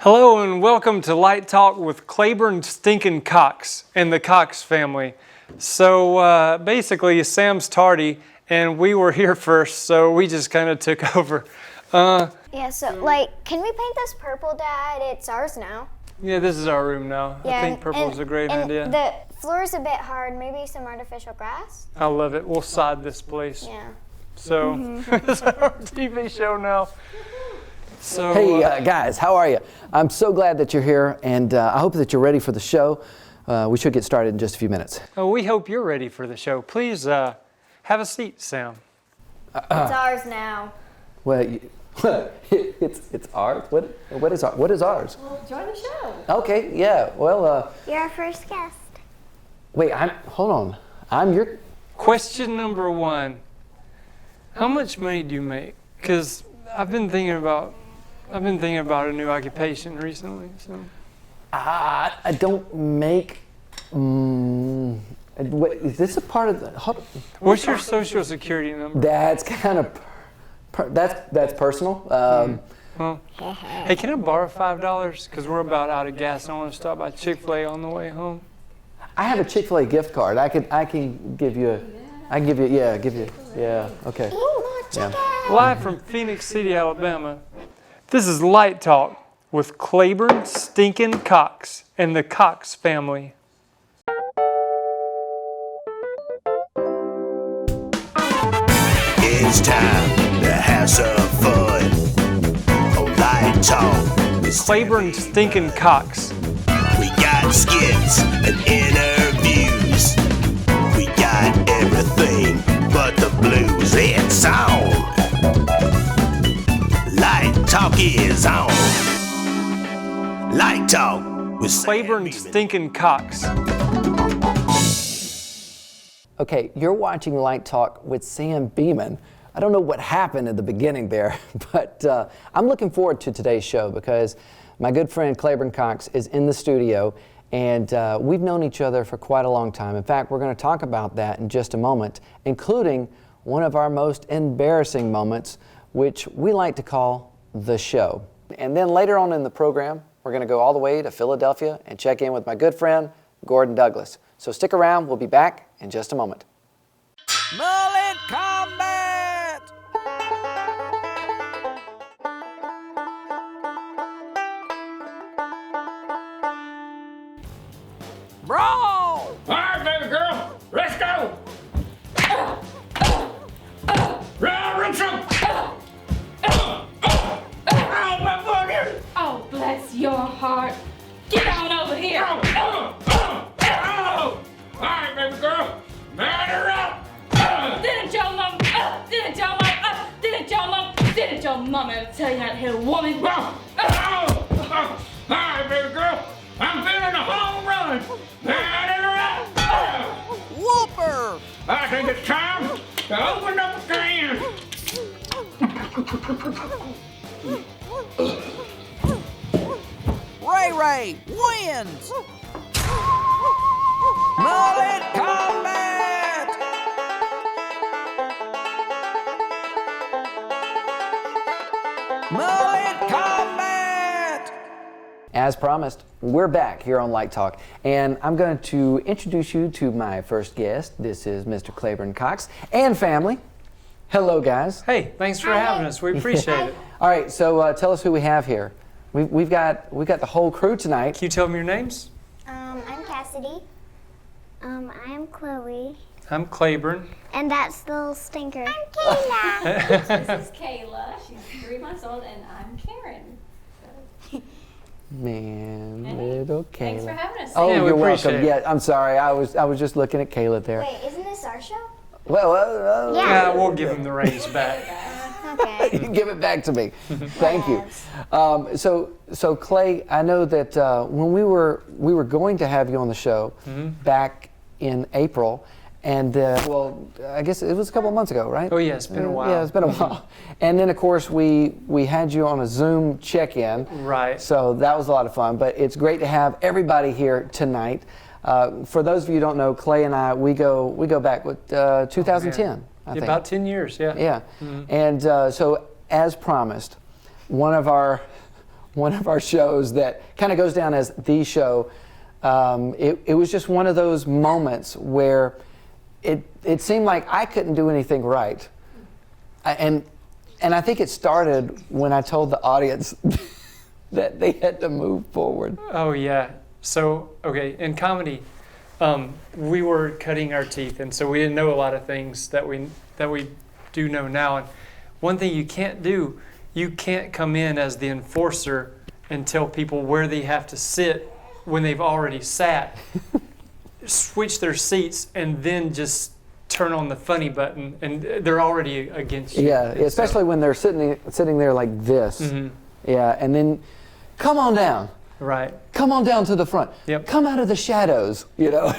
Hello and welcome to Light Talk with Claiborne Cox and the Cox family. So basically Sam's tardy and we were here first, so we just kind of took over. Yeah, so can we paint this purple, Dad? It's ours now. Yeah, this is our room now. Yeah, I think purple is a great idea. The floor's a bit hard, maybe some artificial grass? I love it. We'll sod this place. Yeah. So it's our TV show now. So, hey guys, how are you? I'm so glad that you're here, and I hope that you're ready for the show. We should get started in just a few minutes. Oh, we hope you're ready for the show. Please have a seat, Sam. It's ours now. Well, it's ours. What is ours? Well, join the show. Okay, yeah. Well, You're our first guest. wait. Hold on. I'm your. Question number one: how much money do you make? Because I've been thinking about a new occupation recently. So I don't make. Wait, is this a part of the? what's your social security number? That's kind of. That's personal. Well, hey, can I borrow $5? Because we're about out of gas. I want to stop by Chick-fil-A on the way home. I have a Chick-fil-A gift card. I can give you. Yeah. Okay. Yeah. Live from Phoenix City, Alabama. This is Light Talk with Claiborne Cox and the Cox family. It's time to have some fun. Light Talk with Claiborne Cox. We got skits and interviews. We got everything but the blues. It's on. Light Talk is on. Light Talk with Claiborne Cox. Okay, you're watching Light Talk with Sam Beman. I don't know what happened at the beginning there, but I'm looking forward to today's show because my good friend Claiborne Cox is in the studio, and we've known each other for quite a long time. In fact, we're going to talk about that in just a moment, including one of our most embarrassing moments, which we like to call the show. And then later on in the program, we're going to go all the way to Philadelphia and check in with my good friend, Gordon Douglas. So stick around, we'll be back in just a moment. Mullet Combat! Brawl! All right, baby girl, let's go! Richard! Oh, my boogie! Oh, bless your heart. Get on over here. Oh! All right, baby girl, batter up! Didn't your mama tell you how to hit a woman? All right, baby girl, I'm feeling a home run! Batter up! Whooper! I think it's time to open up the can! Ray wins! Mullet Combat! Mullet Combat! As promised, we're back here on Light Talk, and I'm going to introduce you to my first guest. This is Mr. Claiborne Cox and family. Hello, guys. Hey, thanks for having us. We appreciate it. All right, so tell us who we have here. We've got the whole crew tonight. Can you tell me your names? I'm Cassidy. I'm Chloe. I'm Claiborne. And that's the little stinker. I'm Kayla. This is Kayla. She's 3 months old, and I'm Karen. Man, little Kayla. Thanks for having us. Oh, Yeah, we you're appreciate welcome. it. Yeah, I'm sorry. I was just looking at Kayla there. Wait, isn't this our show? Well, Yeah. We'll give him the reins back. Okay. give it back to me. Thank you. So Clay, I know that when we were going to have you on the show back in April, and well, I guess it was a couple of months ago, right? Oh yeah, it's been a while. Yeah, it's been a while. And then of course we had you on a Zoom check-in. Right. So that was a lot of fun. But it's great to have everybody here tonight. For those of you who don't know, Clay and I, we go back with 2010. I think. About 10 years, yeah. Yeah. And so as promised, one of our one of our shows that kind of goes down as the show. It was just one of those moments where it seemed like I couldn't do anything right. And I think it started when I told the audience that they had to move forward. Oh yeah. So okay, in comedy, we were cutting our teeth, and so we didn't know a lot of things that we do know now. And one thing you can't do, you can't come in as the enforcer and tell people where they have to sit when they've already sat. Switch their seats and then just turn on the funny button, and they're already against you. Yeah, especially when they're sitting there like this. Mm-hmm. Yeah, and then come on down. Right. Come on down to the front. Yep. Come out of the shadows. You know,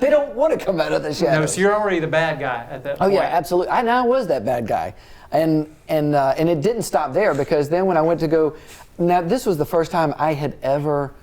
they don't want to come out of the shadows. No, so you're already the bad guy at that Oh point. yeah, absolutely. I was that bad guy, and it didn't stop there, because then when I went to go, now this was the first time I had ever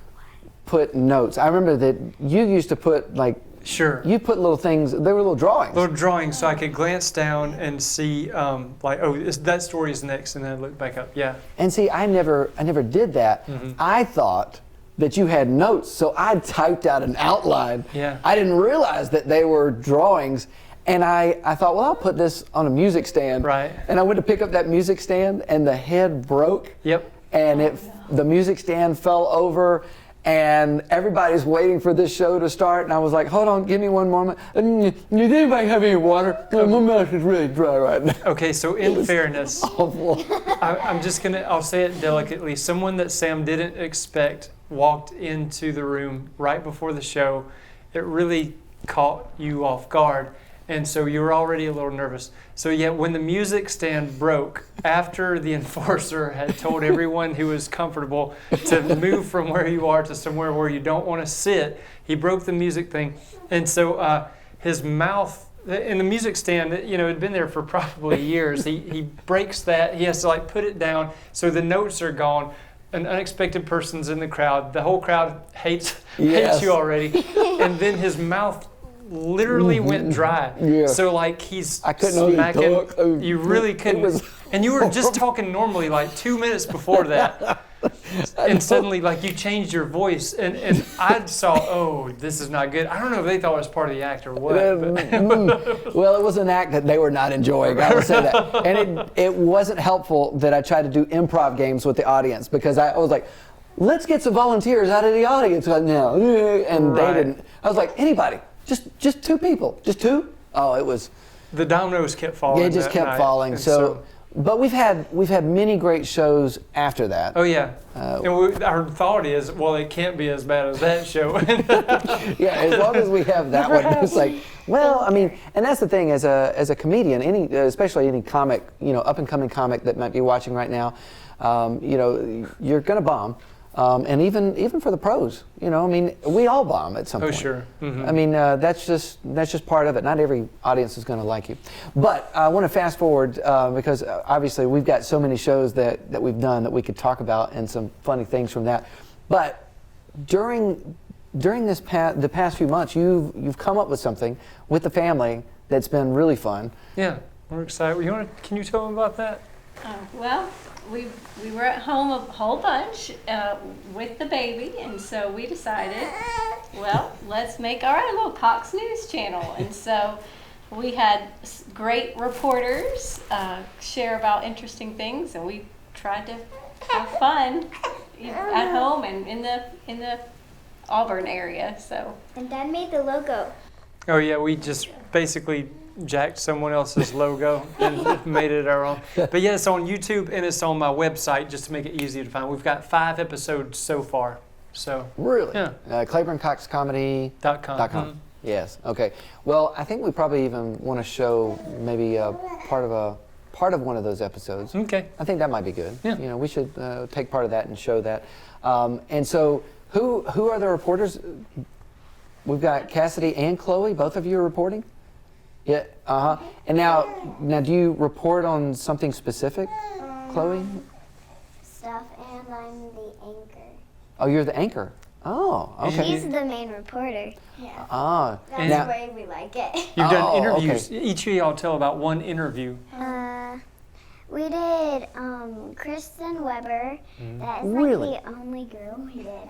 put notes. I remember that you used to put like. Sure. You put little things. They were little drawings. Little drawings, so I could glance down and see, like, oh, that story is next, and then look back up. Yeah. And see, I never did that. Mm-hmm. I thought that you had notes, so I typed out an outline. Yeah. I didn't realize that they were drawings, and I thought, well, I'll put this on a music stand. Right. And I went to pick up that music stand, and the head broke. Yep. And the music stand fell over. And everybody's waiting for this show to start, and I was like, hold on, give me one moment. Does anybody have any water? My mouth is really dry right now. Okay, so in fairness, Awful. I'll say it delicately. Someone that Sam didn't expect walked into the room right before the show. It really caught you off guard, and so you were already a little nervous. So yeah, when the music stand broke, after the enforcer had told everyone who was comfortable to move from where you are to somewhere where you don't want to sit, he broke the music thing. And so his mouth, in the music stand, you know, had been there for probably years. He breaks that, he has to like put it down, so the notes are gone. An unexpected person's in the crowd. The whole crowd hates you already. And then his mouth literally went dry. Yeah. So like he's I couldn't hardly smacking. talk. You really couldn't. And you were just talking normally like 2 minutes before that. And suddenly like you changed your voice, and I saw, oh, this is not good. I don't know if they thought it was part of the act or what. Well, it was an act that they were not enjoying, I will say that. And it wasn't helpful that I tried to do improv games with the audience, because I was like, let's get some volunteers out of the audience right now. And Right. they didn't. I was like, anybody. Just two people. Just two? Oh, it was. The dominoes kept falling. It just that kept night. falling. And So, but we've had many great shows after that. Oh yeah. And our thought is, well, it can't be as bad as that show. Yeah, as long as we have that one, it's like, well, I mean, and that's the thing, as a comedian, especially any comic, you know, up and coming comic that might be watching right now, you know, you're gonna bomb. And even for the pros, you know, I mean, we all bomb at some point. Oh, sure. Mm-hmm. I mean, that's just part of it. Not every audience is going to like you. But I want to fast forward because obviously we've got so many shows that we've done that we could talk about, and some funny things from that. But during the past few months, you've come up with something with the family that's been really fun. Yeah, we're excited. Can you tell them about that? Well, we were at home a whole bunch with the baby, and so we decided, well, let's make our own little Cox News channel. And so we had great reporters share about interesting things, and we tried to have fun at home and in the Auburn area. So. And Dad made the logo. Oh yeah, we just basically jacked someone else's logo and made it our own. But yeah, it's on YouTube and it's on my website, just to make it easier to find. We've got 5 episodes so far. So Really? Yeah. Claiborne Cox Comedy. .com. .com. Yes. Okay. Well, I think we probably even want to show maybe part of one of those episodes. Okay. I think that might be good. Yeah. You know, we should take part of that and show that. And so, who are the reporters? We've got Cassidy and Chloe. Both of you are reporting. Yeah. And now, do you report on something specific, Chloe? Stuff, and I'm the anchor. Oh, you're the anchor. Oh, okay. He's the main reporter. Yeah. Ah. That's Now, the way we like it. You've done Oh, interviews. okay. Each of y'all tell about one interview. We did Kristen Weber. That is like Really? the only girl we did.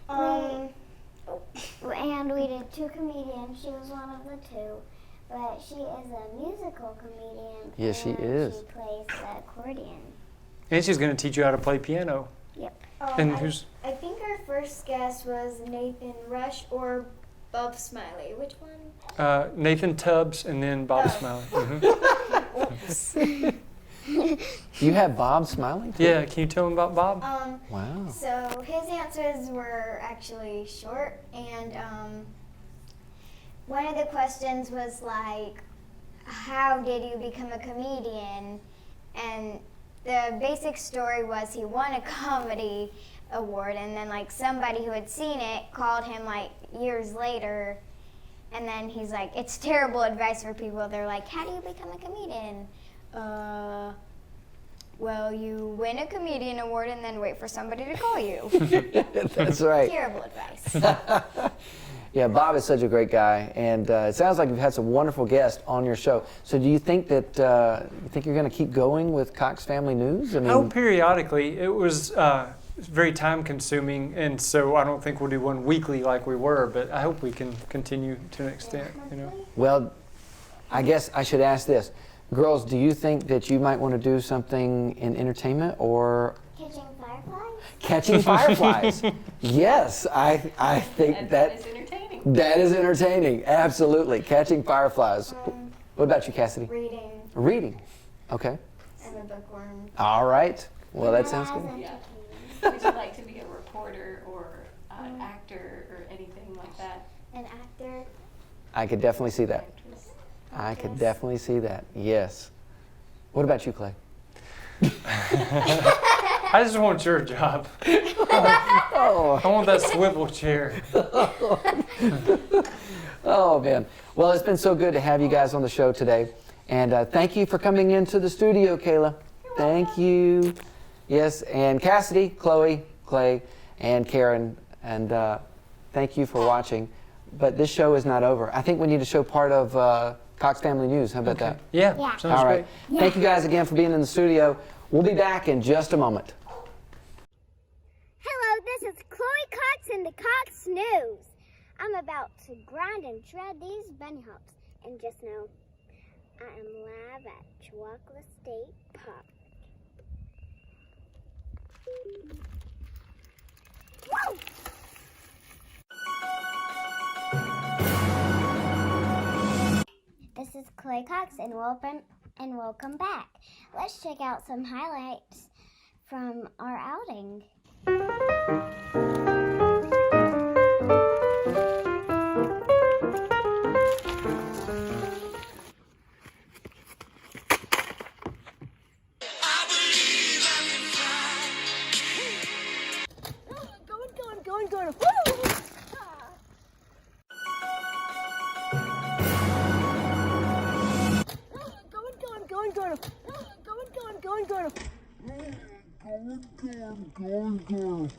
And we did two comedians. She was one of the two. But she is a musical comedian. Yes, she and is. She plays the accordion. And she's going to teach you how to play piano. Yep. And who's? I think our first guest was Nathan Rush or Bob Smiley. Which one? Nathan Tubbs and then Bob Smiley. You have Bob Smiley too? Yeah, can you tell him about Bob? Wow. So his answers were actually short, and one of the questions was like, how did you become a comedian? And the basic story was he won a comedy award, and then like somebody who had seen it called him like years later, and then he's like, it's terrible advice for people. They're like, how do you become a comedian? Well, you win a comedian award and then wait for somebody to call you. That's right. Terrible advice. Yeah, Bob is such a great guy, and it sounds like you've had some wonderful guests on your show. So, do you think that you're going to keep going with Cox Family News? I mean, Oh, periodically. It was very time-consuming, and so I don't think we'll do one weekly like we were. But I hope we can continue to an extent. well, I guess I should ask this, girls. Do you think that you might want to do something in entertainment or Catching fireflies? catching fireflies? Yes, I think That is that entertaining. that is entertaining. Absolutely, catching fireflies. What about you, Cassidy? Reading Reading. Okay. and the bookworm. All right. Well, that sounds good. Yeah. Would you like to be a reporter or an actor or anything like that? An actor. I could definitely see that. Actress? I could definitely see that. Yes. What about you, Clay? I just want your job. Oh. I want that swivel chair. Oh, man. Well, it's been so good to have you guys on the show today. And thank you for coming into the studio, Kayla. Thank you. Yes, and Cassidy, Chloe, Clay, and Karen. And thank you for watching. But this show is not over. I think we need to show part of Cox Family News. How about that? Yeah, Yeah. sounds All right. great. Thank you guys again for being in the studio. We'll be back in just a moment. Hello, this is Chloe Cox in the Cox News. I'm about to grind and shred these bunny hops. And just know, I am live at Chihuahua State Park. Whoa! This is Chloe Cox and welcome back. Let's check out some highlights from our outing. Going. Woo! Going.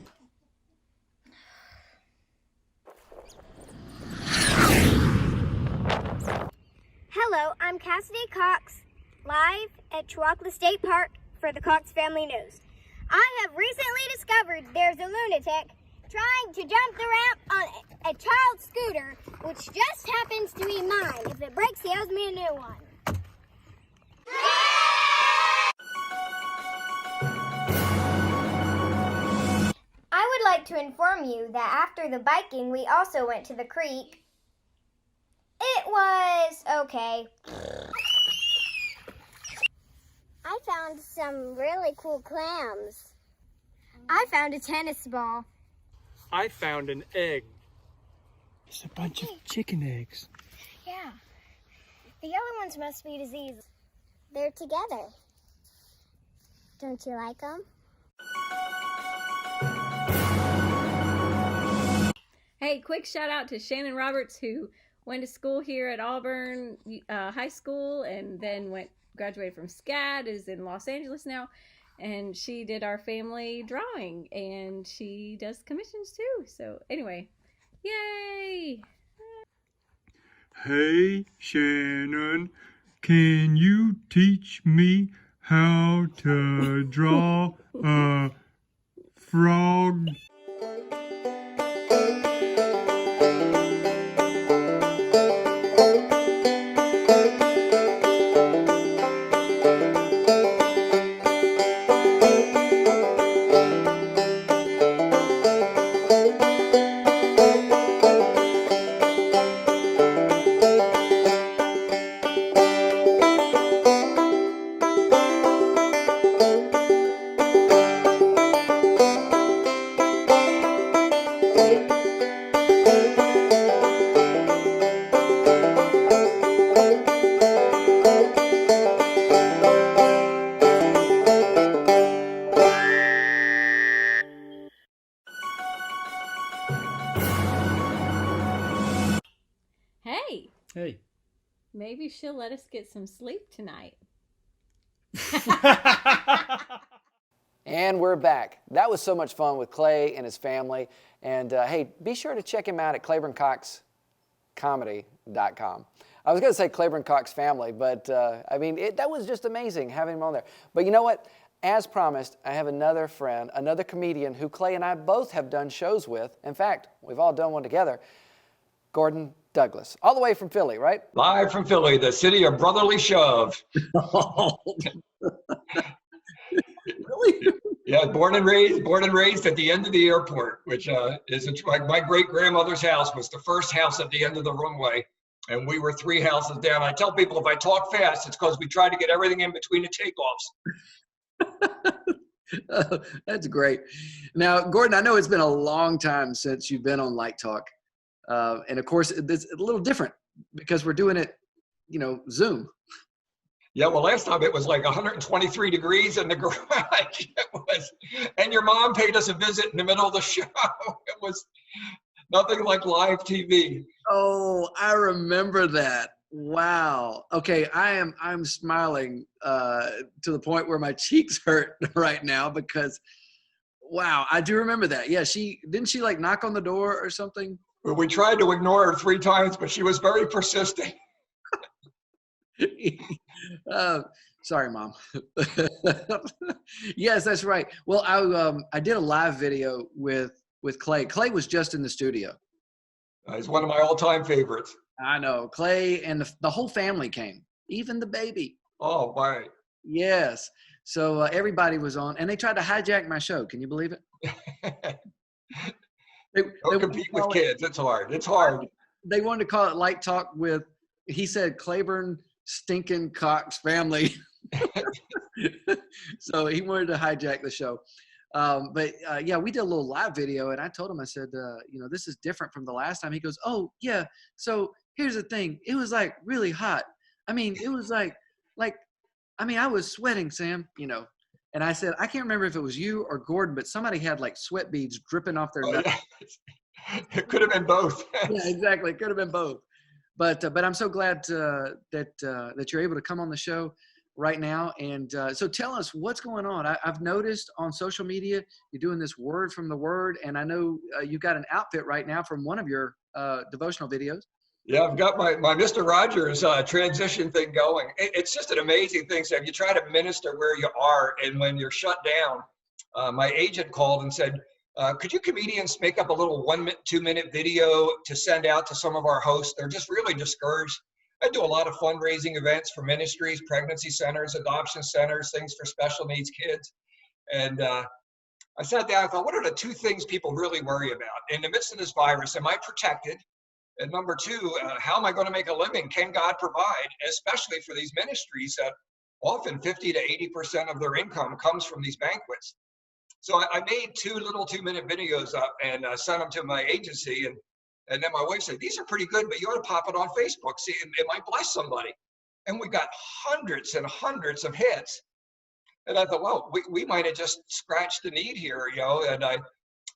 Hello, I'm Cassidy Cox, live at Chihuahua State Park for the Cox Family News. I have recently discovered there's a lunatic trying to jump the ramp on a child's scooter, which just happens to be mine. If it breaks, he owes me a new one. I would like to inform you that after the biking, we also went to the creek. It was okay. I found some really cool clams. I found a tennis ball. I found an egg. It's a bunch of chicken eggs. Yeah. The other ones must be diseased. They're together. Don't you like them? Hey, quick shout out to Shannon Roberts, who went to school here at Auburn High School and then graduated from SCAD, is in Los Angeles now. And she did our family drawing, and she does commissions too. So anyway, yay! Hey, Shannon, can you teach me how to draw a frog. Hey, Hey. maybe she'll let us get some sleep tonight. And we're back. That was so much fun with Clay and his family. And hey, be sure to check him out at ClaiborneCoxComedy.com. I was going to say Claiborne Cox family, but I mean, that was just amazing having him on there. But you know what? As promised, I have another friend, another comedian who Clay and I both have done shows with. In fact, we've all done one together. Gordon Douglas, all the way from Philly, right? Live from Philly, the city of brotherly shove. Really? Yeah, born and raised at the end of the airport, which is like my great grandmother's house was the first house at the end of the runway, and we were 3 houses down. I tell people if I talk fast, it's because we try to get everything in between the takeoffs. That's great. Now, Gordon, I know it's been a long time since you've been on Light Talk. And of course, it's a little different because we're doing it, Zoom. Yeah, well, last time it was like 123 degrees in the garage. It was, and your mom paid us a visit in the middle of the show. It was nothing like live TV. Oh, I remember that. Wow. Okay, I'm smiling to the point where my cheeks hurt right now because, wow, I do remember that. Yeah, didn't she like knock on the door or something? We tried to ignore her 3 times, but she was very persistent. Sorry, Mom. Yes, that's right. Well, I did a live video with Clay. Clay was just in the studio. He's one of my all-time favorites. I know. Clay and the whole family came, even the baby. Oh, right. Yes. So everybody was on, and they tried to hijack my show. Can you believe it? Don't compete with kids. It's hard. It's hard. They wanted to call it Light Talk with, he said, Claiborne Stinking Cox family. So he wanted to hijack the show. But yeah, we did a little live video, and I told him, I said, this is different from the last time. He goes, oh, yeah. So here's the thing. It was like really hot. I mean, it was like, I was sweating, Sam, And I said, I can't remember if it was you or Gordon, but somebody had like sweat beads dripping off their nuts. Yeah. It could have been both. Yeah, exactly. It could have been both. But I'm so glad that you're able to come on the show right now. And so tell us what's going on. I've noticed on social media you're doing this word from the word, and I know you've got an outfit right now from one of your devotional videos. Yeah, I've got my Mr. Rogers transition thing going. It's just an amazing thing, Sam. You try to minister where you are, and when you're shut down, my agent called and said, could you comedians make up a little 2-minute video to send out to some of our hosts? They're just really discouraged. I do a lot of fundraising events for ministries, pregnancy centers, adoption centers, things for special needs kids. And I sat down and thought, what are the 2 things people really worry about? In the midst of this virus, am I protected? And number 2, how am I going to make a living? Can God provide, especially for these ministries that often 50 to 80% of their income comes from these banquets? So I made 2 little 2-minute videos up and sent them to my agency. And then my wife said, these are pretty good, but you ought to pop it on Facebook. See, it might bless somebody. And we got hundreds and hundreds of hits. And I thought, well, we might have just scratched the need here, And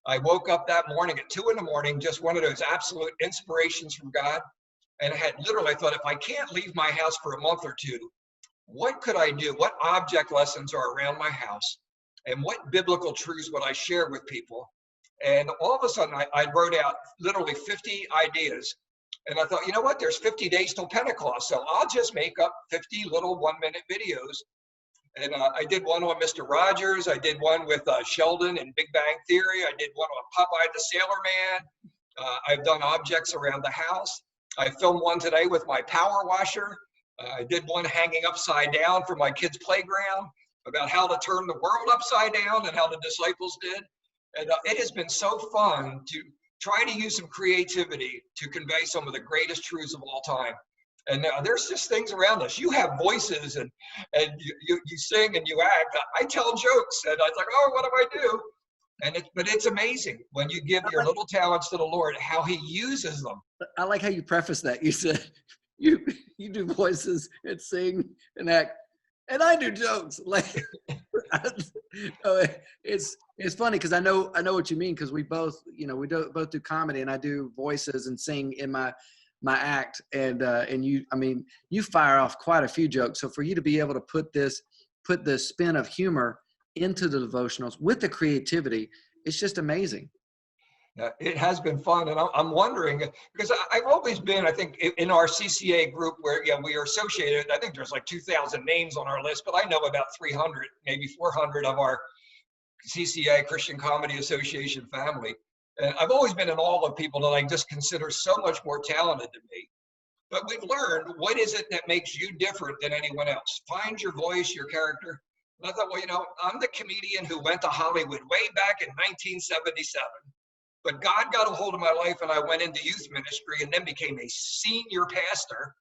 I woke up that morning at 2 a.m, just one of those absolute inspirations from God. And I thought, if I can't leave my house for a month or 2, what could I do? What object lessons are around my house? And what biblical truths would I share with people? And all of a sudden, I wrote out literally 50 ideas. And I thought, you know what? There's 50 days till Pentecost. So I'll just make up 50 little 1-minute videos. And I did one on Mr. Rogers. I did one with Sheldon and Big Bang Theory. I did one on Popeye the Sailor Man. I've done objects around the house. I filmed one today with my power washer. I did one hanging upside down for my kids' playground about how to turn the world upside down and how the disciples did. And it has been so fun to try to use some creativity to convey some of the greatest truths of all time. And there's just things around us. You have voices and you sing and you act. I tell jokes and I was like, oh, what do I do? But it's amazing when you give your little talents to the Lord, how he uses them. I like how you preface that. You said you do voices and sing and act, and I do jokes. Like it's funny because I know what you mean, because we both both do comedy, and I do voices and sing in my act, and you fire off quite a few jokes. So for you to be able to put the spin of humor into the devotionals with the creativity, it's just amazing. It has been fun, and I'm wondering, because I've always been, I think, in our CCA group where we are associated. I think there's like 2,000 names on our list, but I know about 300, maybe 400 of our CCA, Christian Comedy Association family. And I've always been in awe of people that I just consider so much more talented than me. But we've learned, what is it that makes you different than anyone else? Find your voice, your character. And I thought, well, I'm the comedian who went to Hollywood way back in 1977. But God got a hold of my life, and I went into youth ministry and then became a senior pastor.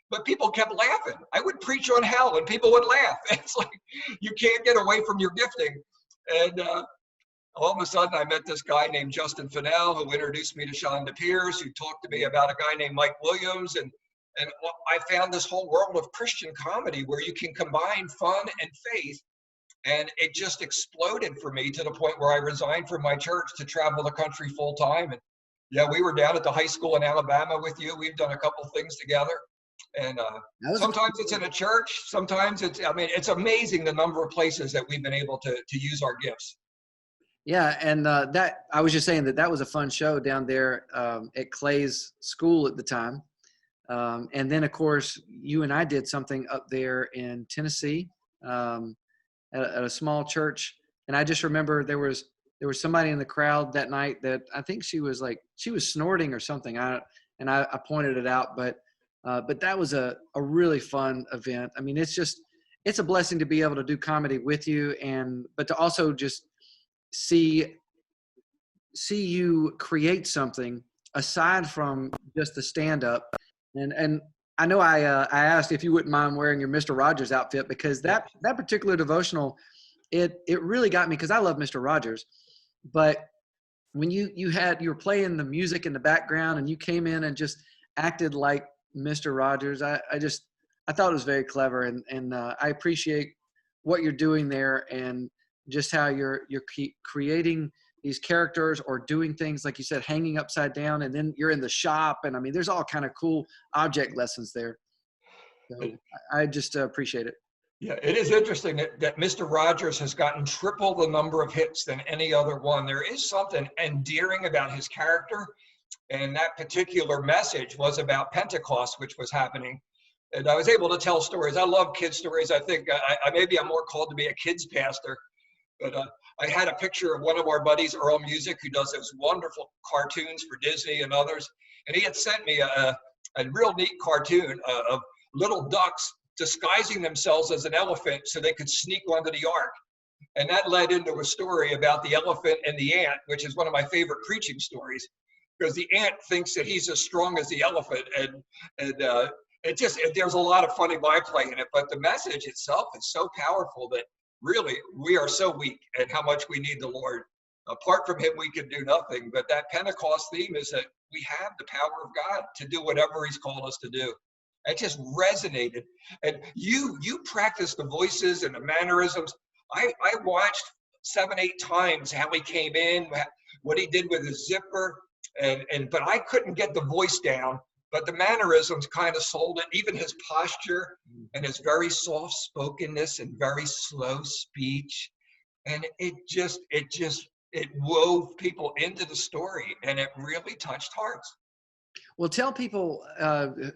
But people kept laughing. I would preach on hell and people would laugh. It's like, you can't get away from your gifting. And all of a sudden, I met this guy named Justin Fennell, who introduced me to Shonda Pierce, who talked to me about a guy named Mike Williams. And I found this whole world of Christian comedy where you can combine fun and faith. And it just exploded for me to the point where I resigned from my church to travel the country full time. And yeah, we were down at the high school in Alabama with you. We've done a couple of things together. And sometimes it's in a church. Sometimes it's amazing the number of places that we've been able to use our gifts. Yeah, and that I was just saying that was a fun show down there at Clay's school at the time. And then, of course, you and I did something up there in Tennessee at a small church. And I just remember there was somebody in the crowd that night that I think she was snorting or something. I pointed it out, but that was a really fun event. I mean, it's a blessing to be able to do comedy with you, but to also just see you create something aside from just the stand-up. And I know I asked if you wouldn't mind wearing your Mr. Rogers outfit, because that particular devotional, it really got me, because I love Mr. Rogers. But when you were playing the music in the background and you came in and just acted like Mr. Rogers, I thought it was very clever, and I appreciate what you're doing there, and just how you're creating these characters or doing things, like you said, hanging upside down, and then you're in the shop. And I mean, there's all kind of cool object lessons there. So I just appreciate it. Yeah, it is interesting that Mr. Rogers has gotten triple the number of hits than any other one. There is something endearing about his character. And that particular message was about Pentecost, which was happening. And I was able to tell stories. I love kids' stories. I think maybe I'm more called to be a kids pastor. But I had a picture of one of our buddies, Earl Music, who does those wonderful cartoons for Disney and others. And he had sent me a real neat cartoon of little ducks disguising themselves as an elephant so they could sneak onto the ark. And that led into a story about the elephant and the ant, which is one of my favorite preaching stories, because the ant thinks that he's as strong as the elephant. And there's a lot of funny byplay in it, but the message itself is so powerful that really, we are so weak and how much we need the Lord. Apart from him, we can do nothing. But that Pentecost theme is that we have the power of God to do whatever he's called us to do. It just resonated. And you practice the voices and the mannerisms. I watched 7-8 times how he came in, what he did with his zipper, but I couldn't get the voice down. But the mannerisms kind of sold it, even his posture and his very soft spokenness and very slow speech. And it wove people into the story, and it really touched hearts. Well, tell people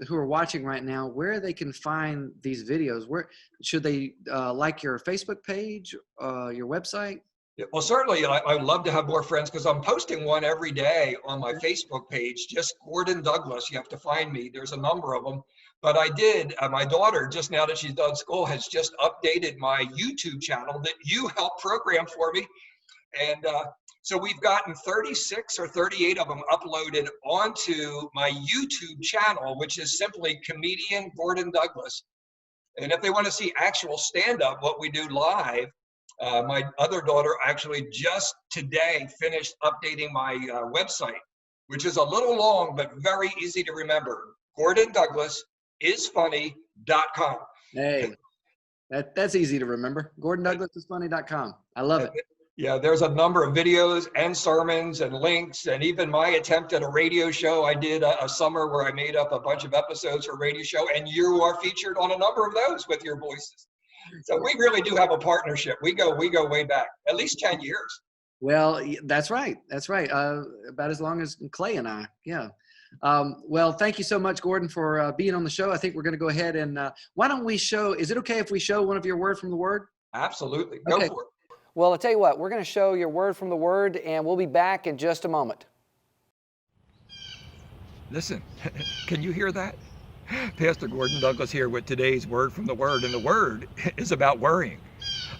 who are watching right now where they can find these videos. Where should they like your Facebook page, your website? Yeah, well, certainly, I'd love to have more friends because I'm posting one every day on my Facebook page, just Gordon Douglas. You have to find me. There's a number of them. But I did, my daughter, just now that she's done school, has just updated my YouTube channel that you helped program for me. And so we've gotten 36 or 38 of them uploaded onto my YouTube channel, which is simply Comedian Gordon Douglas. And if they want to see actual stand-up, what we do live, my other daughter actually just today finished updating my website, which is a little long, but very easy to remember. GordonDouglasIsFunny.com. Hey, that's easy to remember. GordonDouglasIsFunny.com. I love it. Yeah, there's a number of videos and sermons and links, and even my attempt at a radio show. I did a summer where I made up a bunch of episodes for a radio show, and you are featured on a number of those with your voices. So we really do have a partnership. We go way back, at least 10 years. Well, that's right. That's right. About as long as Clay and I. Yeah. Well, thank you so much, Gordon, for being on the show. I think we're going to go ahead and why don't we show, is it okay if we show one of your word from the word? Absolutely. Go for it. Well, I'll tell you what, we're going to show your word from the word, and we'll be back in just a moment. Listen, can you hear that? Pastor Gordon Douglas here with today's word from the word, and the word is about worrying.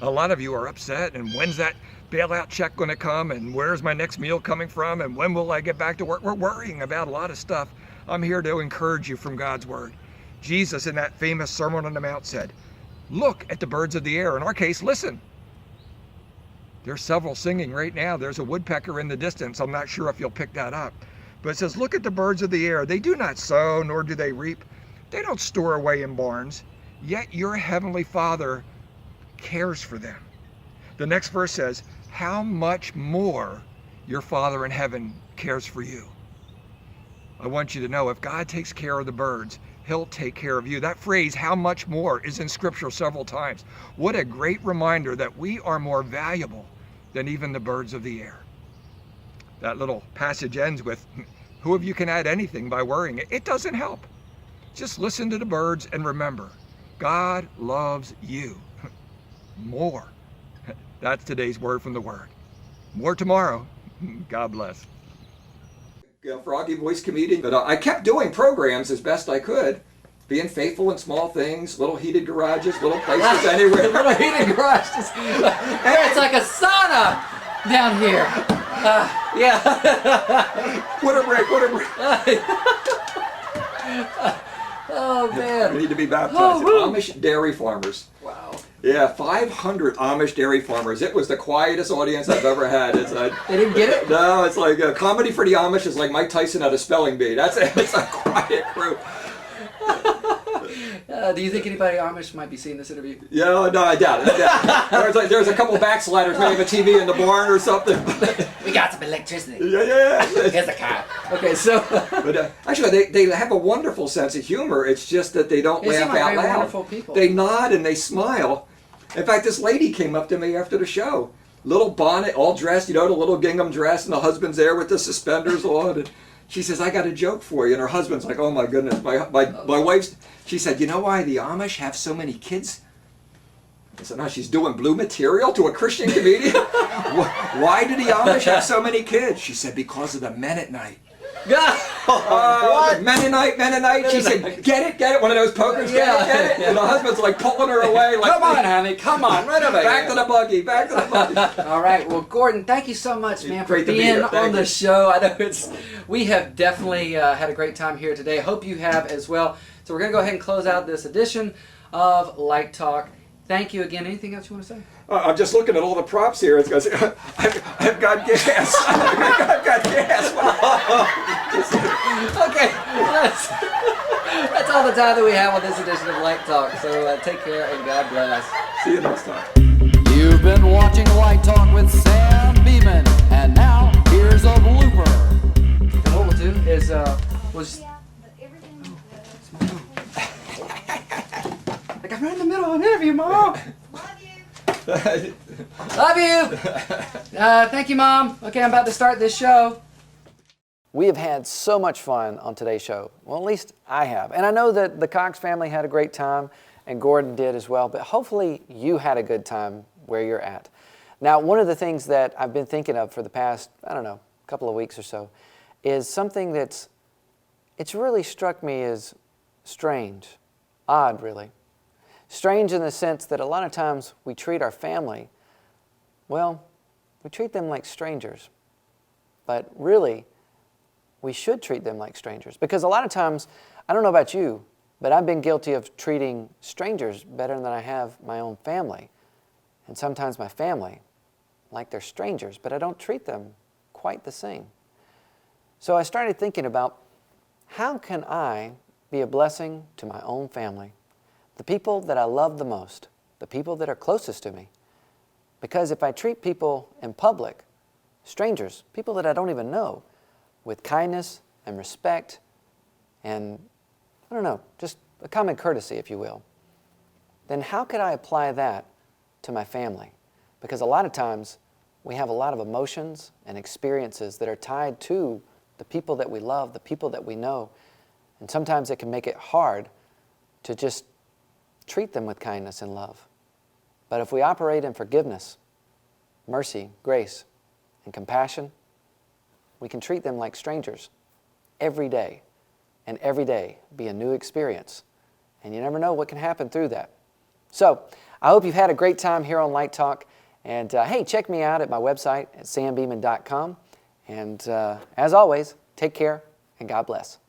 A lot of you are upset, and when's that bailout check going to come, and where's my next meal coming from, and when will I get back to work? We're worrying about a lot of stuff. I'm here to encourage you from God's word. Jesus in that famous Sermon on the Mount said, look at the birds of the air. In our case, listen. There's several singing right now. There's a woodpecker in the distance. I'm not sure if you'll pick that up. But it says, look at the birds of the air. They do not sow, nor do they reap. They don't store away in barns. Yet your heavenly Father cares for them. The next verse says, how much more your Father in heaven cares for you. I want you to know, if God takes care of the birds, He'll take care of you. That phrase, how much more, is in Scripture several times. What a great reminder that we are more valuable than even the birds of the air. That little passage ends with, who of you can add anything by worrying? It doesn't help. Just listen to the birds and remember, God loves you more. That's today's word from the word. More tomorrow. God bless. Froggy voice comedian, but I kept doing programs as best I could, being faithful in small things, little heated garages, little places anywhere. Little heated garages. It's like a sauna down here. Yeah. What a break, what a break. Oh, man. We need to be baptized. Amish dairy farmers. Wow. Yeah, 500 Amish dairy farmers. It was the quietest audience I've ever had. It's they didn't get it? No, it's like a comedy for the Amish is like Mike Tyson at a spelling bee. It's a quiet group. Do you think anybody Amish might be seeing this interview? Yeah, no, I doubt it. There's a couple backsliders, maybe a TV in the barn or something. We got some electricity. Yeah. Here's a car. Okay, so. But actually, they have a wonderful sense of humor. It's just that they don't laugh out loud. Wonderful people. They nod and they smile. In fact, this lady came up to me after the show. Little bonnet, all dressed, the little gingham dress, and the husband's there with the suspenders on. And she says, I got a joke for you. And her husband's like, oh my goodness. My wife's, she said, you know why the Amish have so many kids? I said, no, she's doing blue material to a Christian comedian? Why do the Amish have so many kids? She said, because of the Mennonite. What? Mennonite. She said, get it. One of those pokers, get it. And the husband's like pulling her away. Like, come on, honey, come on, right over back to the buggy. All right, well, Gordon, thank you so much, man, for being on the show. I know we have definitely had a great time here today. Hope you have as well. So we're going to go ahead and close out this edition of Light Talk. Thank you again. Anything else you want to say? I'm just looking at all the props here. It's I've got gas. I've got gas. Okay, that's all the time that we have on this edition of Light Talk. So take care and God bless. See you next time. You've been watching Light Talk with Sam Beman, and now here's a blooper. And what we'll do is like I'm right in the middle of an interview, Mom. Love you. Thank you, Mom. Okay, I'm about to start this show. We have had so much fun on today's show. Well, at least I have. And I know that the Cox family had a great time, and Gordon did as well, but hopefully you had a good time where you're at. Now, one of the things that I've been thinking of for the past, I don't know, couple of weeks or so, is something it's really struck me as strange, odd really. Strange in the sense that a lot of times we treat our family, well, we treat them like strangers. But really, we should treat them like strangers. Because a lot of times, I don't know about you, but I've been guilty of treating strangers better than I have my own family. And sometimes my family, like they're strangers, but I don't treat them quite the same. So I started thinking about, how can I be a blessing to my own family? The people that I love the most, the people that are closest to me. Because if I treat people in public, strangers, people that I don't even know, with kindness and respect and, I don't know, just a common courtesy, if you will, then how could I apply that to my family? Because a lot of times we have a lot of emotions and experiences that are tied to the people that we love, the people that we know, and sometimes it can make it hard to just treat them with kindness and love. But if we operate in forgiveness, mercy, grace, and compassion, we can treat them like strangers every day, and every day be a new experience. And you never know what can happen through that. So, I hope you've had a great time here on Light Talk. And hey, check me out at my website at sambeman.com. And as always, take care and God bless.